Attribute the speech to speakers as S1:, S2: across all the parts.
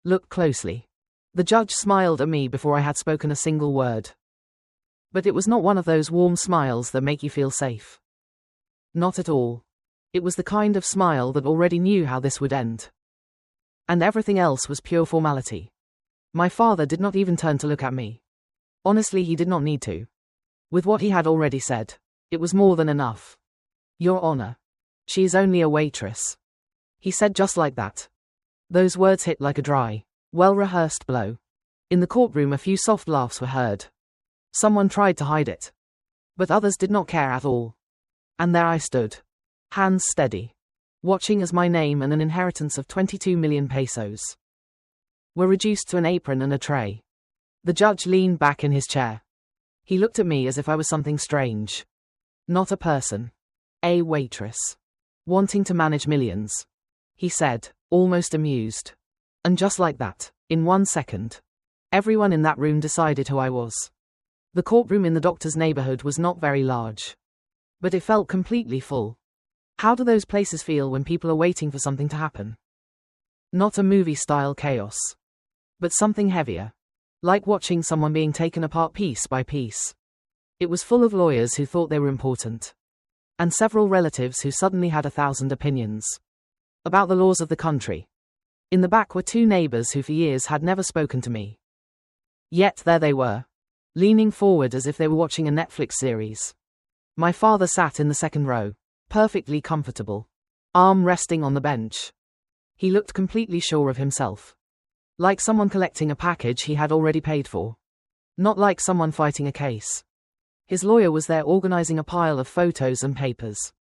S1: Look closely. The judge smiled at me before I had spoken a single word. But it was not one of those warm smiles that make you feel safe. Not at all. It was the kind of smile that already knew how this would end. And everything else was pure formality. My father did not even turn to look at me. Honestly, he did not need to. With what he had already said, it was more than enough. Your Honor. She is only a waitress. He said just like that. Those words hit like a dry, well-rehearsed blow. In the courtroom a few soft laughs were heard. Someone tried to hide it. But others did not care at all. And there I stood, hands steady, watching as my name and an inheritance of 22 million pesos were reduced to an apron and a tray. The judge leaned back in his chair. He looked at me as if I was something strange. Not a person. A waitress. Wanting to manage millions. He said, almost amused. And just like that, in 1 second, everyone in that room decided who I was. The courtroom in the doctor's neighborhood was not very large. But it felt completely full. How do those places feel when people are waiting for something to happen? Not a movie-style chaos. But something heavier. Like watching someone being taken apart piece by piece. It was full of lawyers who thought they were important. And several relatives who suddenly had 1,000 opinions about the laws of the country. In the back were 2 neighbors who for years had never spoken to me. Yet there they were, leaning forward as if they were watching a Netflix series. My father sat in the second row, perfectly comfortable, arm resting on the bench. He looked completely sure of himself. Like someone collecting a package he had already paid for. Not like someone fighting a case. His lawyer was there organizing a pile of photos and papers.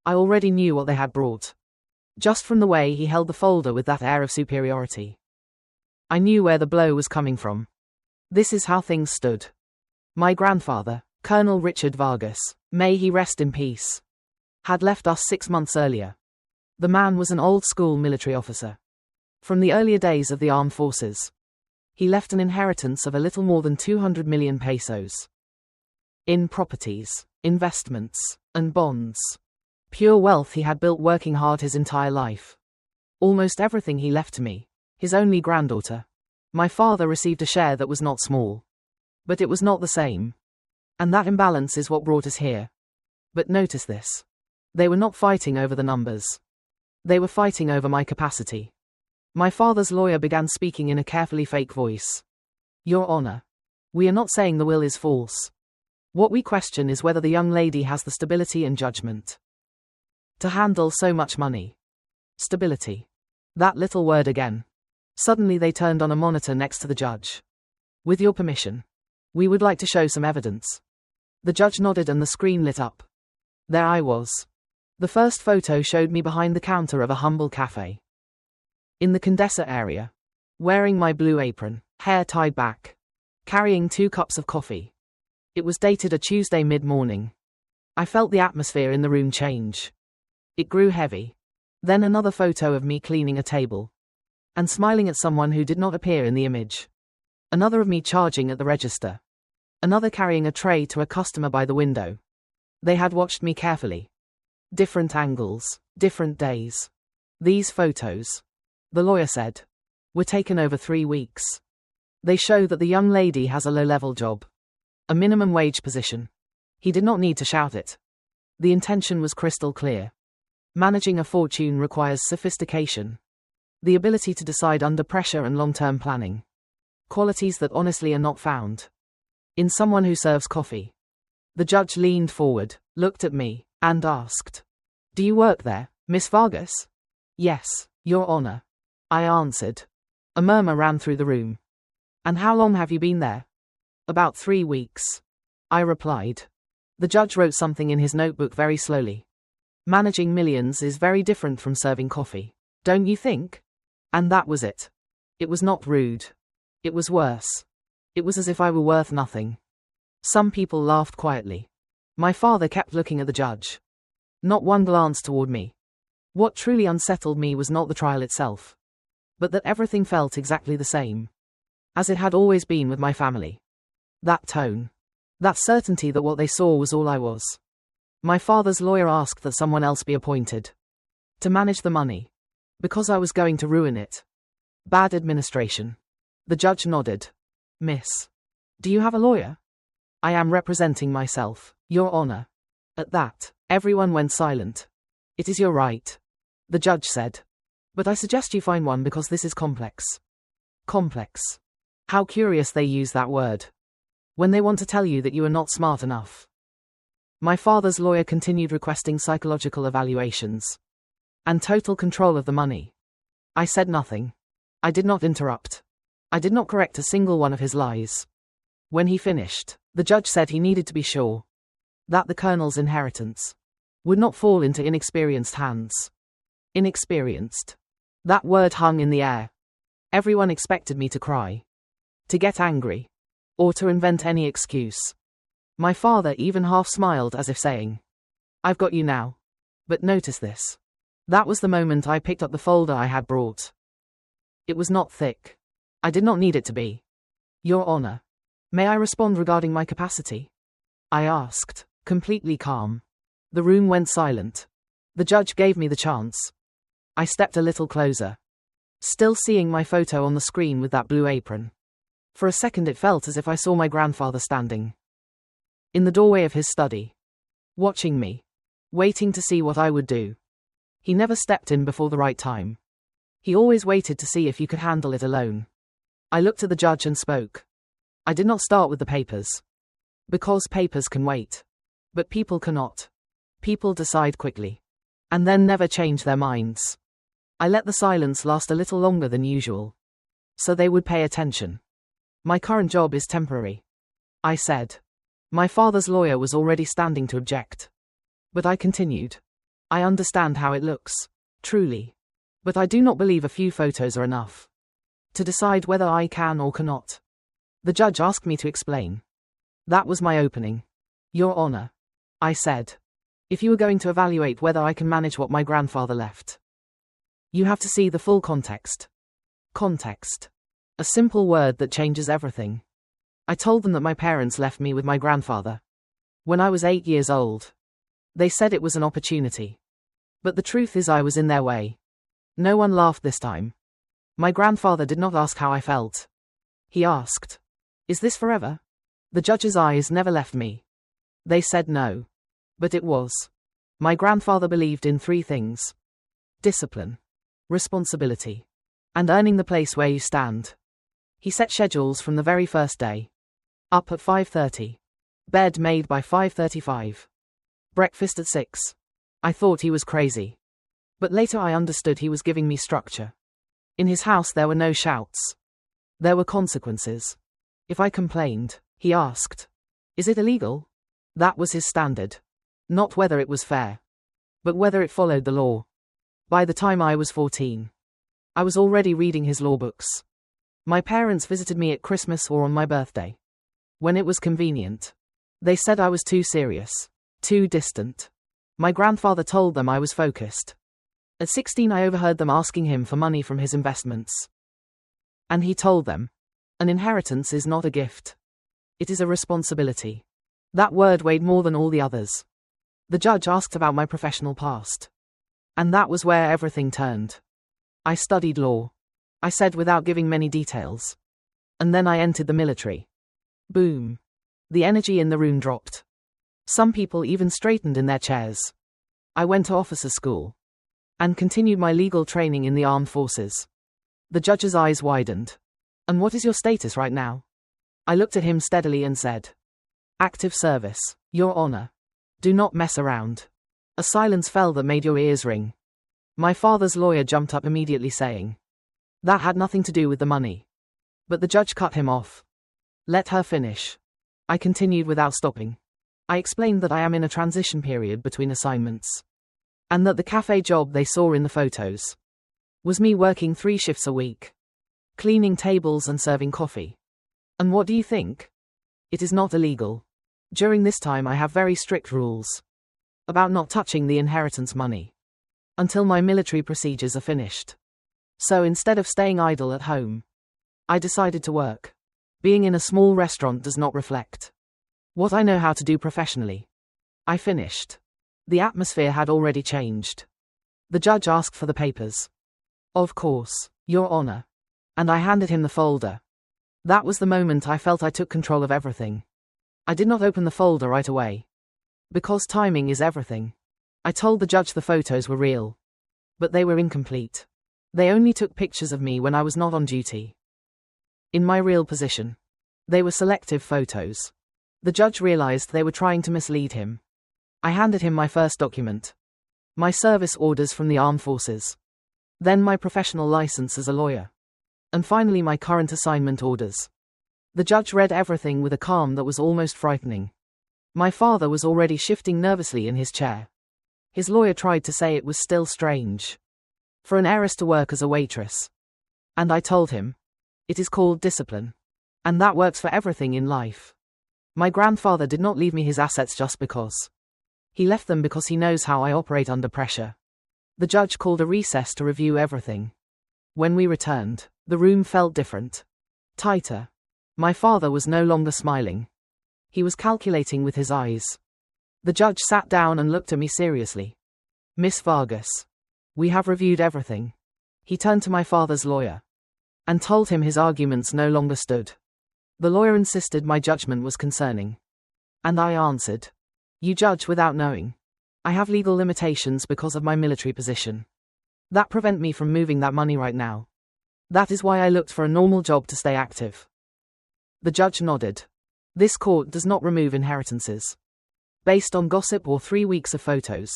S1: I already knew what they had brought. Just from the way he held the folder with that air of superiority. I knew where the blow was coming from. This is how things stood. My grandfather, Colonel Richard Vargas, may he rest in peace, had left us 6 months earlier. The man was an old-school military officer. From the earlier days of the armed forces. He left an inheritance of a little more than 200 million pesos. In properties, investments, and bonds. Pure wealth he had built working hard his entire life. Almost everything he left to me, his only granddaughter. My father received a share that was not small. But it was not the same. And that imbalance is what brought us here. But notice this. They were not fighting over the numbers. They were fighting over my capacity. My father's lawyer began speaking in a carefully fake voice. Your Honor. We are not saying the will is false. What we question is whether the young lady has the stability and judgment to handle so much money. Stability. That little word again. Suddenly they turned on a monitor next to the judge. With your permission, we would like to show some evidence. The judge nodded and the screen lit up. There I was. The first photo showed me behind the counter of a humble cafe. In the condenser area. Wearing my blue apron, hair tied back. Carrying 2 cups of coffee. It was dated a Tuesday mid-morning. I felt the atmosphere in the room change. It grew heavy. Then another photo of me cleaning a table. And smiling at someone who did not appear in the image. Another of me charging at the register. Another carrying a tray to a customer by the window. They had watched me carefully. Different angles, different days. These photos, the lawyer said, were taken over 3 weeks. They show that the young lady has a low-level job. A minimum wage position. He did not need to shout it. The intention was crystal clear. Managing a fortune requires sophistication. The ability to decide under pressure and long-term planning. Qualities that honestly are not found in someone who serves coffee. The judge leaned forward, looked at me, and asked, "Do you work there, Miss Vargas?" "Yes, Your Honor," I answered. A murmur ran through the room. "And how long have you been there?" "About 3 weeks," I replied. The judge wrote something in his notebook very slowly. "Managing millions is very different from serving coffee, don't you think?" And that was it. It was not rude. It was worse. It was as if I were worth nothing. Some people laughed quietly. My father kept looking at the judge. Not one glance toward me. What truly unsettled me was not the trial itself, but that everything felt exactly the same, as it had always been with my family. That tone. That certainty that what they saw was all I was. My father's lawyer asked that someone else be appointed to manage the money, because I was going to ruin it. Bad administration. The judge nodded. Miss. Do you have a lawyer? I am representing myself, Your Honor. At that, everyone went silent. It is your right, the judge said. But I suggest you find one because this is complex. Complex. How curious they use that word. When they want to tell you that you are not smart enough. My father's lawyer continued requesting psychological evaluations. And total control of the money. I said nothing. I did not interrupt. I did not correct a single one of his lies. When he finished, the judge said he needed to be sure that the colonel's inheritance would not fall into inexperienced hands. Inexperienced. That word hung in the air. Everyone expected me to cry, to get angry, or to invent any excuse. My father even half smiled as if saying, I've got you now. But notice this. That was the moment I picked up the folder I had brought. It was not thick. I did not need it to be. Your Honor, may I respond regarding my capacity? I asked, completely calm. The room went silent. The judge gave me the chance. I stepped a little closer, still seeing my photo on the screen with that blue apron. For a second it felt as if I saw my grandfather standing in the doorway of his study, watching me, waiting to see what I would do. He never stepped in before the right time. He always waited to see if you could handle it alone. I looked at the judge and spoke. I did not start with the papers. Because papers can wait. But people cannot. People decide quickly. And then never change their minds. I let the silence last a little longer than usual. So they would pay attention. My current job is temporary, I said. My father's lawyer was already standing to object. But I continued. I understand how it looks, truly. But I do not believe a few photos are enough to decide whether I can or cannot. The judge asked me to explain. That was my opening. Your Honor, I said. If you are going to evaluate whether I can manage what my grandfather left, you have to see the full context. Context. A simple word that changes everything. I told them that my parents left me with my grandfather when I was 8 years old. They said it was an opportunity. But the truth is I was in their way. No one laughed this time. My grandfather did not ask how I felt. He asked, Is this forever? The judge's eyes never left me. They said no. But it was. My grandfather believed in 3 things. Discipline, responsibility, and earning the place where you stand. He set schedules from the very first day. Up at 5:30. Bed made by 5:35. Breakfast at 6. I thought he was crazy. But later I understood he was giving me structure. In his house there were no shouts. There were consequences. If I complained, he asked, Is it illegal? That was his standard. Not whether it was fair, but whether it followed the law. By the time I was 14, I was already reading his law books. My parents visited me at Christmas or on my birthday. When it was convenient. They said I was too serious, too distant. My grandfather told them I was focused. At 16 I overheard them asking him for money from his investments. And he told them, an inheritance is not a gift. It is a responsibility. That word weighed more than all the others. The judge asked about my professional past. And that was where everything turned. I studied law, I said without giving many details. And then I entered the military. Boom. The energy in the room dropped. Some people even straightened in their chairs. I went to officer school. And continued my legal training in the armed forces. The judge's eyes widened. And what is your status right now? I looked at him steadily and said, Active service, Your Honor. Do not mess around. A silence fell that made your ears ring. My father's lawyer jumped up immediately saying, That had nothing to do with the money. But the judge cut him off. Let her finish. I continued without stopping. I explained that I am in a transition period between assignments. And that the cafe job they saw in the photos was me working 3 shifts a week. Cleaning tables and serving coffee. And what do you think? It is not illegal. During this time I have very strict rules about not touching the inheritance money until my military procedures are finished. So instead of staying idle at home, I decided to work. Being in a small restaurant does not reflect what I know how to do professionally. I finished. The atmosphere had already changed. The judge asked for the papers. Of course, Your Honor. and I handed him the folder. That was the moment I felt I took control of everything. I did not open the folder right away. Because timing is everything. I told the judge the photos were real. But they were incomplete. They only took pictures of me when I was not on duty. In my real position. They were selective photos. The judge realized they were trying to mislead him. I handed him my first document. My service orders from the armed forces. Then my professional license as a lawyer. And finally my current assignment orders. The judge read everything with a calm that was almost frightening. My father was already shifting nervously in his chair. His lawyer tried to say it was still strange for an heiress to work as a waitress. And I told him, it is called discipline. And that works for everything in life. My grandfather did not leave me his assets just because. He left them because he knows how I operate under pressure. The judge called a recess to review everything. When we returned, the room felt different. Tighter. My father was no longer smiling. He was calculating with his eyes. The judge sat down and looked at me seriously. Miss Vargas. We have reviewed everything. He turned to my father's lawyer. And told him his arguments no longer stood. The lawyer insisted my judgment was concerning. And I answered. You judge without knowing. I have legal limitations because of my military position. That prevent me from moving that money right now. That is why I looked for a normal job to stay active. The judge nodded. This court does not remove inheritances. Based on gossip or 3 weeks of photos.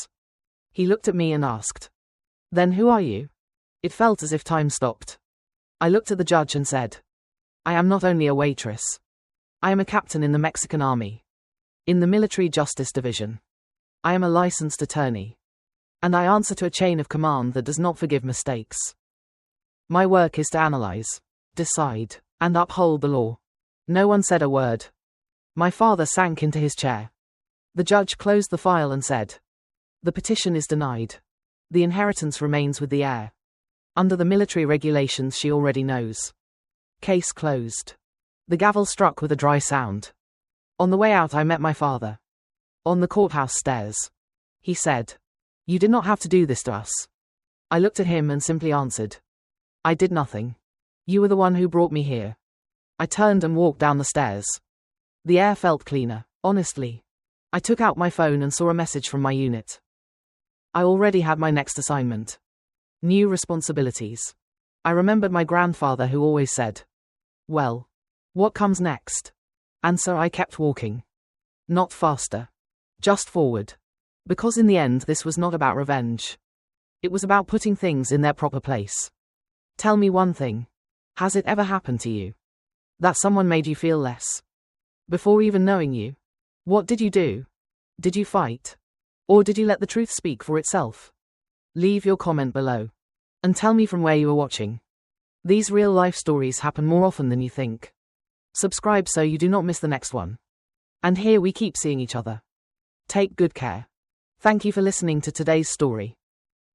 S1: He looked at me and asked. Then who are you? It felt as if time stopped. I looked at the judge and said. I am not only a waitress. I am a captain in the Mexican army. In the military justice division. I am a licensed attorney. And I answer to a chain of command that does not forgive mistakes. My work is to analyze, decide, and uphold the law. No one said a word. My father sank into his chair. The judge closed the file and said, the petition is denied. The inheritance remains with the heir. Under the military regulations she already knows. Case closed. The gavel struck with a dry sound. On the way out I met my father. On the courthouse stairs. He said, you did not have to do this to us. I looked at him and simply answered. I did nothing. You were the one who brought me here. I turned and walked down the stairs. The air felt cleaner, honestly. I took out my phone and saw a message from my unit. I already had my next assignment. New responsibilities. I remembered my grandfather who always said, well, what comes next? And so I kept walking. Not faster. Just forward. Because in the end this was not about revenge. It was about putting things in their proper place. Tell me one thing. Has it ever happened to you? That someone made you feel less? Before even knowing you? What did you do? Did you fight? Or did you let the truth speak for itself? Leave your comment below. And tell me from where you are watching. These real-life stories happen more often than you think. Subscribe so you do not miss the next one. And here we keep seeing each other. Take good care. Thank you for listening to today's story.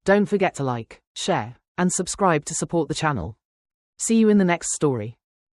S1: Don't forget to like, share, and subscribe to support the channel. See you in the next story.